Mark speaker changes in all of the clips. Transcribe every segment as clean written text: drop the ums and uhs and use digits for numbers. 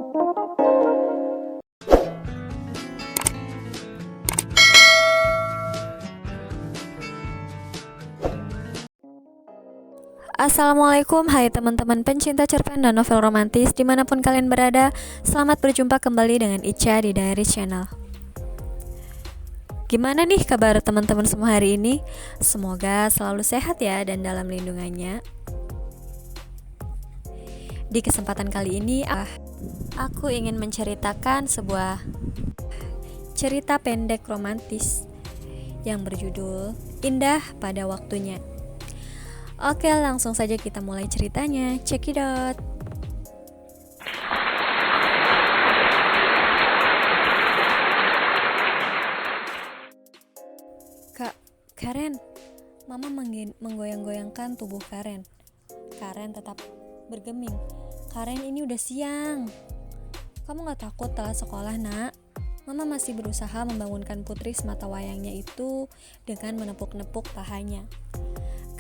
Speaker 1: Assalamualaikum, hai teman-teman pencinta cerpen dan novel romantis dimanapun kalian berada. Selamat berjumpa kembali dengan Ica di Diary Channel. Gimana nih kabar teman-teman semua hari ini? Semoga selalu sehat ya dan dalam lindungannya. Di kesempatan kali ini aku ingin menceritakan sebuah cerita pendek romantis yang berjudul Indah pada Waktunya. Oke, langsung saja kita mulai ceritanya. Check it out. Kak, Karen. Mama menggoyang-goyangkan tubuh Karen. Karen tetap bergeming. Karen, ini udah siang. Kamu gak takut telat sekolah, nak? Mama masih berusaha membangunkan putri sematawayangnya itu dengan menepuk-nepuk pahanya.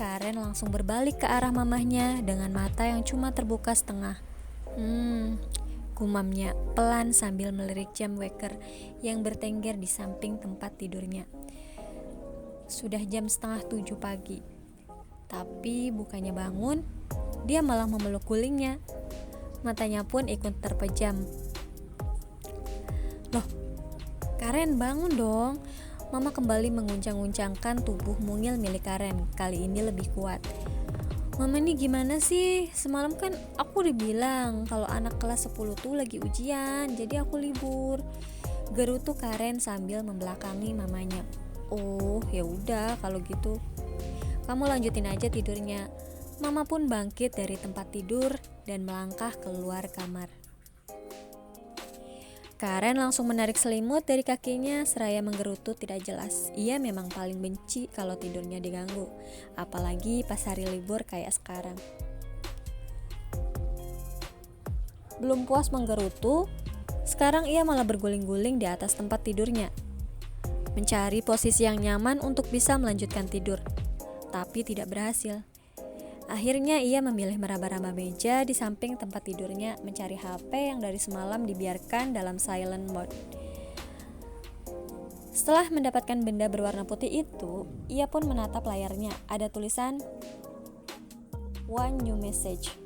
Speaker 1: Karen langsung berbalik ke arah mamahnya dengan mata yang cuma terbuka setengah. Gumamnya pelan sambil melirik jam weker yang bertengger di samping tempat tidurnya. Sudah jam 6:30 pagi. Tapi bukannya bangun, dia malah memeluk gulingnya. Matanya pun ikut terpejam. Loh, Karen bangun dong. Mama kembali menguncang-uncangkan tubuh mungil milik Karen, kali ini lebih kuat. Mama ini gimana sih? Semalam kan aku udah bilang kalau anak kelas 10 tuh lagi ujian, jadi aku libur. Gerutu Karen sambil membelakangi mamanya. Oh, ya udah kalau gitu. Kamu lanjutin aja tidurnya. Mama pun bangkit dari tempat tidur dan melangkah keluar kamar. Karen langsung menarik selimut dari kakinya seraya menggerutu tidak jelas. Ia memang paling benci kalau tidurnya diganggu, apalagi pas hari libur kayak sekarang. Belum puas menggerutu, sekarang ia malah berguling-guling di atas tempat tidurnya, mencari posisi yang nyaman untuk bisa melanjutkan tidur, tapi tidak berhasil. Akhirnya ia memilih meraba-raba meja di samping tempat tidurnya, mencari HP yang dari semalam dibiarkan dalam silent mode. Setelah mendapatkan benda berwarna putih itu, ia pun menatap layarnya. Ada tulisan One New Message.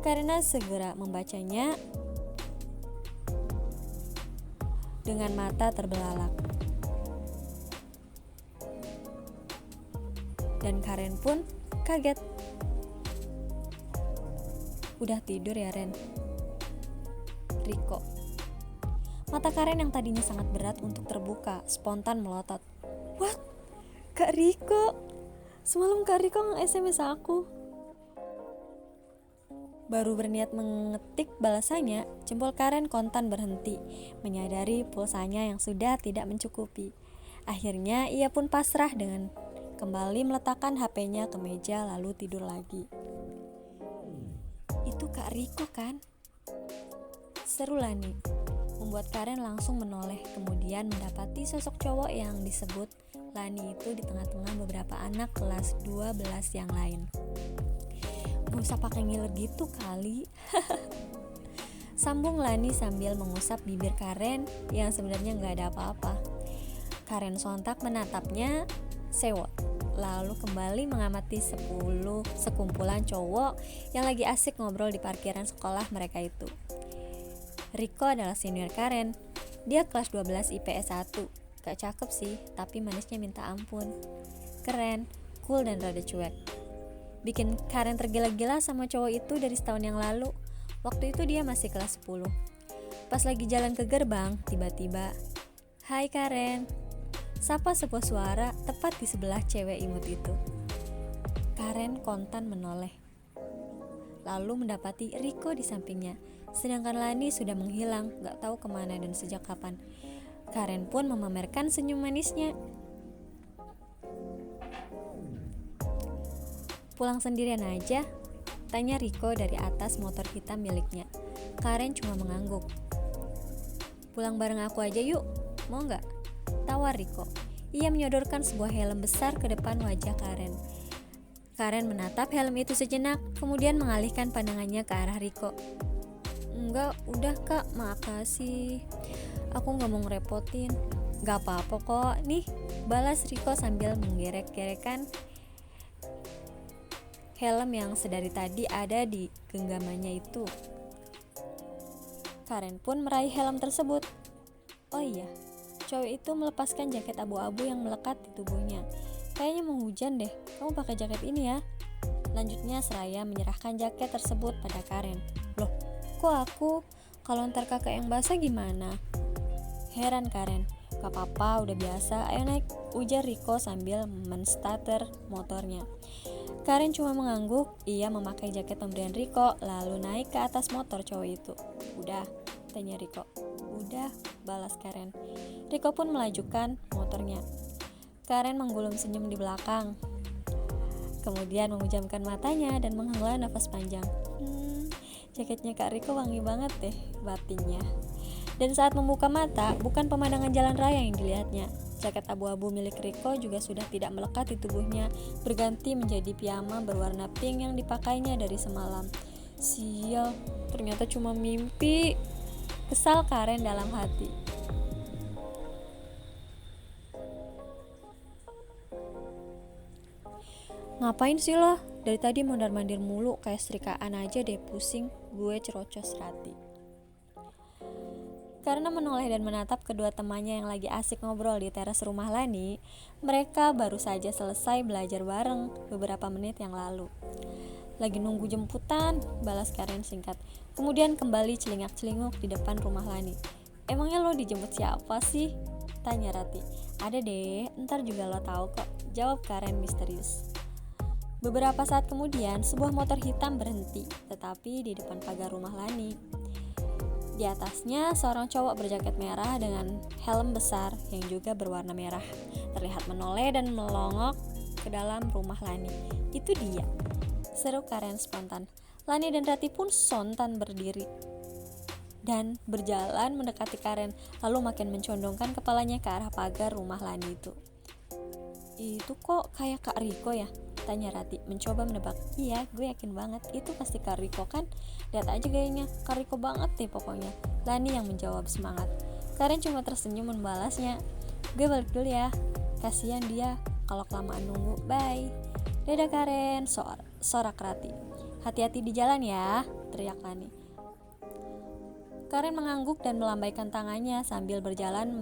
Speaker 1: Karena segera membacanya dengan mata terbelalak. Dan Karen pun kaget. Udah tidur ya, Ren? Riko. Mata Karen yang tadinya sangat berat untuk terbuka, spontan melotot. What? Kak Riko? Semalam Kak Riko nge-SMS aku. Baru berniat mengetik balasannya, jempol Karen kontan berhenti, menyadari pulsanya yang sudah tidak mencukupi. Akhirnya ia pun pasrah dengan kembali meletakkan HP-nya ke meja lalu tidur lagi. Itu Kak Riko kan? Seru Lani. Membuat Karen langsung menoleh, kemudian mendapati sosok cowok yang disebut Lani itu di tengah-tengah beberapa anak kelas 12 yang lain. Gak usah pakai ngiler gitu kali. Sambung Lani sambil mengusap bibir Karen yang sebenarnya gak ada apa-apa. Karen sontak menatapnya sewot, lalu kembali mengamati sekumpulan cowok yang lagi asik ngobrol di parkiran sekolah mereka itu. Riko adalah senior Karen. Dia kelas 12 IPS 1. Gak cakep sih, tapi manisnya minta ampun. Keren, cool dan rada cuek. Bikin Karen tergila-gila sama cowok itu dari setahun yang lalu. Waktu itu dia masih kelas 10. Pas lagi jalan ke gerbang, tiba-tiba, "Hai Karen," sapa sebuah suara tepat di sebelah cewek imut itu. Karen kontan menoleh, lalu mendapati Riko di sampingnya, sedangkan Lani sudah menghilang, gak tahu kemana dan sejak kapan. Karen pun memamerkan senyum manisnya. "Pulang sendirian aja?" tanya Riko dari atas motor hitam miliknya. Karen cuma mengangguk. "Pulang bareng aku aja yuk, mau gak?" tawar Riko. Ia menyodorkan sebuah helm besar ke depan wajah Karen. Karen menatap helm itu sejenak, kemudian mengalihkan pandangannya ke arah Riko. Enggak, udah kak, makasih. Aku gak mau ngerepotin. Gak apa-apa kok, nih, balas Riko sambil menggerek-gerekkan helm yang sedari tadi ada di genggamannya itu. Karen pun meraih helm tersebut. Oh iya, cowok itu melepaskan jaket abu-abu yang melekat di tubuhnya. Kayaknya mau hujan deh, kamu pakai jaket ini ya. Lanjutnya seraya menyerahkan jaket tersebut pada Karen. Loh, kok aku? Kalau ntar kakak yang basah gimana? Heran Karen. Gak apa-apa, udah biasa, ayo naik, ujar Riko sambil menstarter motornya. Karen cuma mengangguk, ia memakai jaket pemberian Riko, lalu naik ke atas motor cowok itu. Udah, tanya Riko. Udah, balas Karen. Riko pun melajukan motornya. Karen menggulung senyum di belakang, kemudian memejamkan matanya dan menghela nafas panjang. Jaketnya Kak Riko wangi banget deh, batinnya. Dan saat membuka mata, bukan pemandangan jalan raya yang dilihatnya. Jaket abu-abu milik Riko juga sudah tidak melekat di tubuhnya, berganti menjadi piyama berwarna pink yang dipakainya dari semalam. Sial, ternyata cuma mimpi. Kesal Karen dalam hati. Ngapain sih lo? Dari tadi mondar-mandir mulu, kayak setrikaan aja deh, pusing. Gue cerocos Rati. Karena menoleh dan menatap kedua temannya yang lagi asik ngobrol di teras rumah Lani, mereka baru saja selesai belajar bareng beberapa menit yang lalu. Lagi nunggu jemputan, balas Karen singkat. Kemudian kembali celingak-celinguk di depan rumah Lani. Emangnya lo dijemput siapa sih? Tanya Rati. Ada deh, ntar juga lo tahu kok, jawab Karen misterius. Beberapa saat kemudian, sebuah motor hitam berhenti, tetapi di depan pagar rumah Lani. Di atasnya, seorang cowok berjaket merah dengan helm besar yang juga berwarna merah, terlihat menoleh dan melongok ke dalam rumah Lani. Itu dia, seru Karen spontan. Lani dan Rati pun sontan berdiri dan berjalan mendekati Karen, lalu makin mencondongkan kepalanya ke arah pagar rumah Lani itu. Itu kok kayak Kak Riko ya? Tanya Rati, mencoba menebak. Iya, gue yakin banget, itu pasti Kak Riko kan? Lihat aja gayanya, Kak Riko banget deh pokoknya. Lani yang menjawab semangat. Karen cuma tersenyum membalasnya. Gue balik dulu ya, kasihan dia kalau kelamaan nunggu, bye. Dadah Karen, sorak Rati. Hati-hati di jalan ya, teriak Lani. Karen mengangguk dan melambaikan tangannya sambil berjalan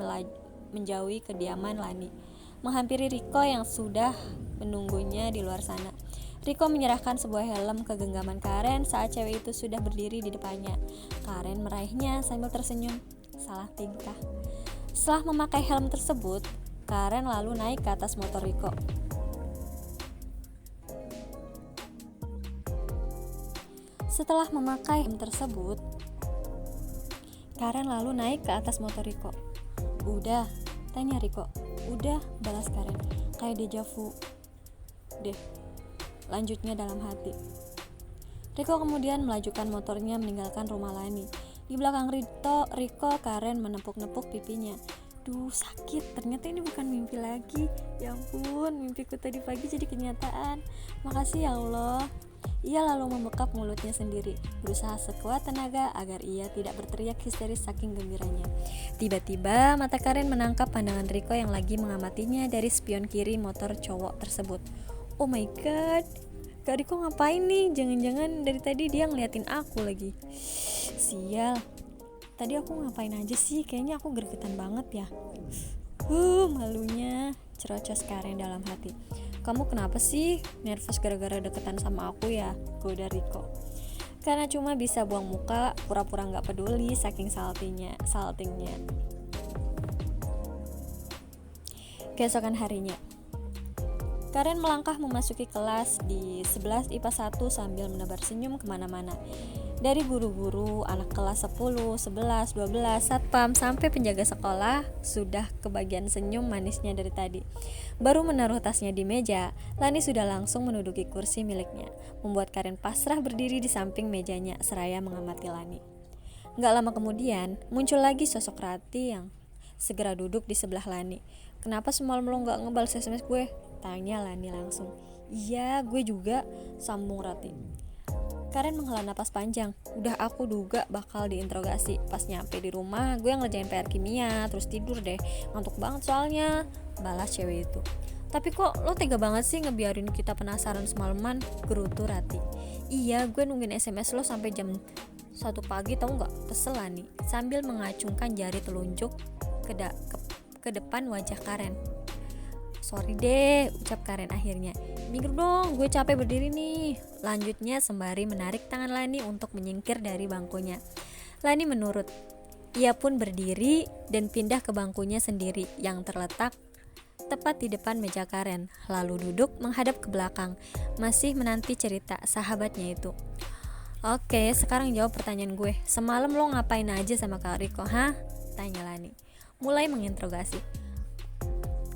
Speaker 1: menjauhi kediaman Lani, menghampiri Riko yang sudah menunggunya di luar sana. Riko menyerahkan sebuah helm ke genggaman Karen saat cewek itu sudah berdiri di depannya. Karen meraihnya sambil tersenyum. Salah tingkah. Setelah memakai helm tersebut, Karen lalu naik ke atas motor Riko. Setelah memakai helm tersebut, Karen lalu naik ke atas motor Riko. Udah, tanya Riko. Udah, balas Karen. Kayak deja vu deh, lanjutnya dalam hati. Riko kemudian melajukan motornya meninggalkan rumah Lani. Di belakang Riko, Karen menepuk-nepuk pipinya. Duh, sakit, ternyata ini bukan mimpi lagi. Ya ampun, mimpiku tadi pagi jadi kenyataan. Makasih ya Allah. Ia lalu membekap mulutnya sendiri, berusaha sekuat tenaga agar ia tidak berteriak histeris saking gembiranya. Tiba-tiba mata Karen menangkap pandangan Riko yang lagi mengamatinya dari spion kiri motor cowok tersebut. Oh my god, Kak Riko ngapain nih? Jangan-jangan dari tadi dia ngeliatin aku lagi. Sial, tadi aku ngapain aja sih? Kayaknya aku gregetan banget ya. Malunya, cerocos Karen dalam hati. Kamu kenapa sih? Nervous gara-gara deketan sama aku ya? Goda Riko. Karena cuma bisa buang muka, pura-pura gak peduli saking saltingnya. Keesokan harinya, Karen melangkah memasuki kelas di 11 IPA 1 sambil menebar senyum kemana-mana. Dari guru-guru, anak kelas 10, 11, 12, satpam, sampai penjaga sekolah sudah kebagian senyum manisnya dari tadi. Baru menaruh tasnya di meja, Lani sudah langsung menduduki kursi miliknya, membuat Karen pasrah berdiri di samping mejanya seraya mengamati Lani. Gak lama kemudian, muncul lagi sosok Rati yang segera duduk di sebelah Lani. Kenapa semalam lo gak ngebales SMS gue? Tanya Lani langsung. Iya, gue juga, sambung Rati. Karen menghela napas panjang. Udah aku duga bakal diinterogasi. Pas nyampe di rumah, gue ngerjain PR kimia, terus tidur deh. Ngantuk banget soalnya, balas cewek itu. Tapi kok lo tega banget sih ngebiarin kita penasaran semalaman, gerutu Rati. Iya, gue nungguin SMS lo sampai jam 1 pagi, tau gak? Kesel lah nih. Sambil mengacungkan jari telunjuk ke depan wajah Karen. Sorry deh, ucap Karen akhirnya. Minggir dong, gue capek berdiri nih. Lanjutnya sembari menarik tangan Lani untuk menyingkir dari bangkunya. Lani menurut. Ia pun berdiri dan pindah ke bangkunya sendiri yang terletak tepat di depan meja Karen. Lalu duduk menghadap ke belakang, masih menanti cerita sahabatnya itu. Oke, sekarang jawab pertanyaan gue. Semalam lo ngapain aja sama Kak Riko, hah? Tanya Lani. Mulai menginterogasi.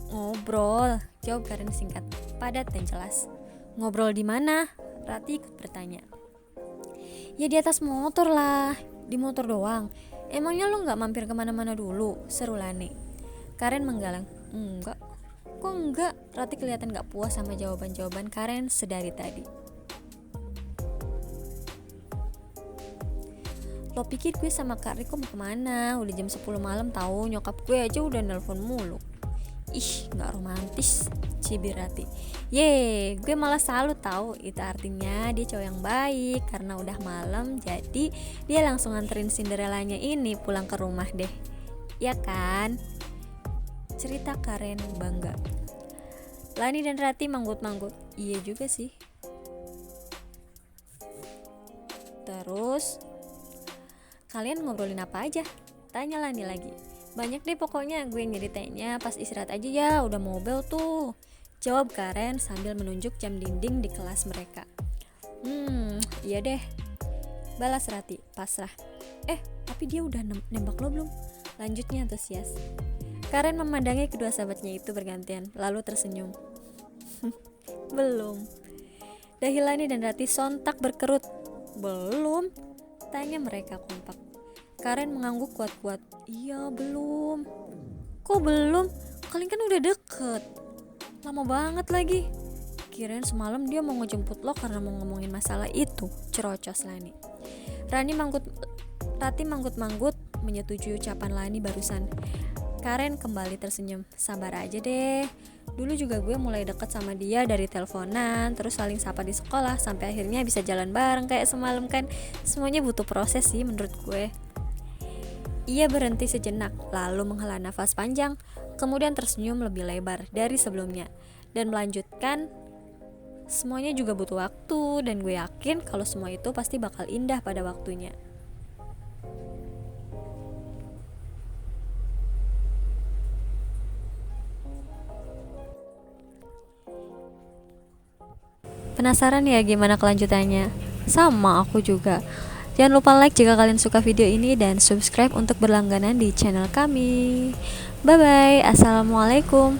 Speaker 1: Ngobrol, jawab Karen singkat, padat dan jelas. Ngobrol di mana? Rati ikut bertanya. Ya di atas motor lah, di motor doang. Emangnya lo nggak mampir kemana-mana dulu? Seru Lani. Karen menggalang. Enggak. Kok enggak? Rati kelihatan nggak puas sama jawaban-jawaban Karen sedari tadi. Lo pikir gue sama Kak Riko mau kemana? Udah jam 10 malam tahu, nyokap gue aja udah nelpon mulu. Ih, gak romantis, cibir Rati. Yeay, gue malah salut tahu. Itu artinya dia cowok yang baik. Karena udah malam, jadi dia langsung nganterin Cinderellanya ini pulang ke rumah deh. Ya kan? Cerita Karen bangga. Lani dan Rati manggut-manggut. Iya juga sih. Terus, kalian ngobrolin apa aja? Tanya Lani lagi. Banyak deh pokoknya, gue nyeritainnya pas istirahat aja ya, udah mau bel tuh, jawab Karen sambil menunjuk jam dinding di kelas mereka. Iya deh, balas Rati pasrah. Tapi dia udah nembak lo belum? Lanjutnya antusias. Karen memandangi kedua sahabatnya itu bergantian, lalu tersenyum. Belum. Dahi Lani dan Rati sontak berkerut. Belum? Tanya mereka kompak. Karen mengangguk kuat-kuat. Iya belum. Kok belum? Kalian kan udah deket. Lama banget lagi. Kirain semalam dia mau ngejemput lo karena mau ngomongin masalah itu, cerocos Lani. Rati manggut-manggut menyetujui ucapan Lani barusan. Karen kembali tersenyum. Sabar aja deh. Dulu juga gue mulai deket sama dia dari teleponan, terus saling sapa di sekolah, sampai akhirnya bisa jalan bareng kayak semalam kan. Semuanya butuh proses sih menurut gue. Ia berhenti sejenak, lalu menghela nafas panjang, kemudian tersenyum lebih lebar dari sebelumnya, dan melanjutkan, semuanya juga butuh waktu, dan gue yakin kalau semua itu pasti bakal indah pada waktunya. Penasaran ya gimana kelanjutannya? Sama aku juga. Jangan lupa like jika kalian suka video ini dan subscribe untuk berlangganan di channel kami. Bye bye, assalamualaikum.